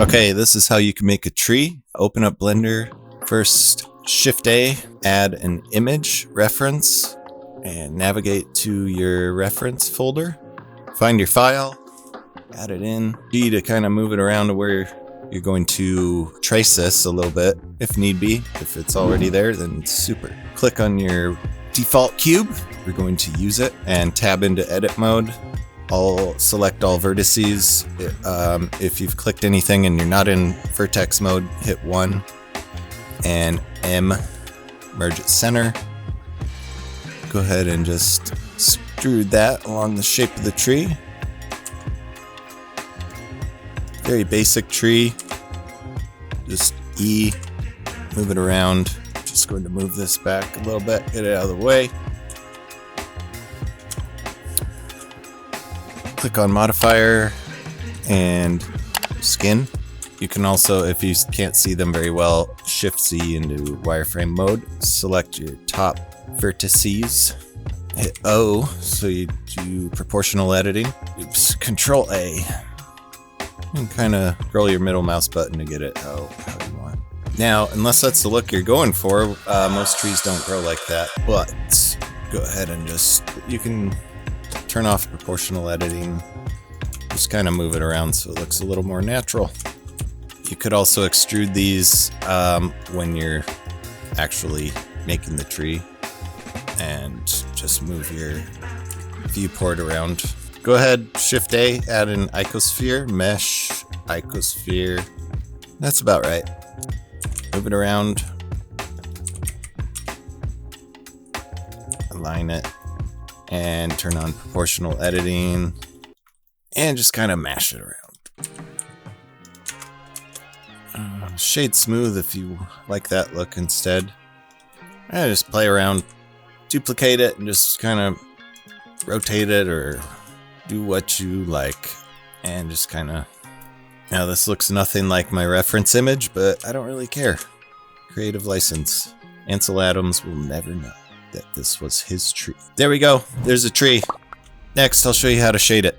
Okay, this is how you can make a tree. Open up Blender. First, Shift A, add an image reference, and navigate to your reference folder. Find your file, add it in. G to kind of move it around to where you're going to trace this a little bit, if need be. If it's already there, then super. Click on your default cube. We're going to use it, and tab into edit mode. Select all vertices. If you've clicked anything and you're not in vertex mode, hit 1 and M, merge at center. Go ahead and just extrude that along the shape of the tree. Very basic tree. Just E, move it around. Just going to move this back a little bit, get it out of the way. Click on modifier and skin. You can also, if you can't see them very well, Shift C into wireframe mode. Select your top vertices. Hit O so you do proportional editing. Oops, Control A. And kind of scroll your middle mouse button to get it how you want. Now, unless that's the look you're going for, most trees don't grow like that. But go ahead and you can turn off proportional editing. Just kind of move it around so it looks a little more natural. You could also extrude these when you're actually making the tree, and just move your viewport around. Go ahead, Shift A, add an icosphere, mesh, icosphere. That's about right. Move it around. Align it. And turn on proportional editing. And just kind of mash it around. Shade smooth if you like that look instead. And just play around. Duplicate it and just kind of rotate it or do what you like. And just kind of... Now this looks nothing like my reference image, but I don't really care. Creative license. Ansel Adams will never know that this was his tree. There we go. There's a tree. Next, I'll show you how to shade it.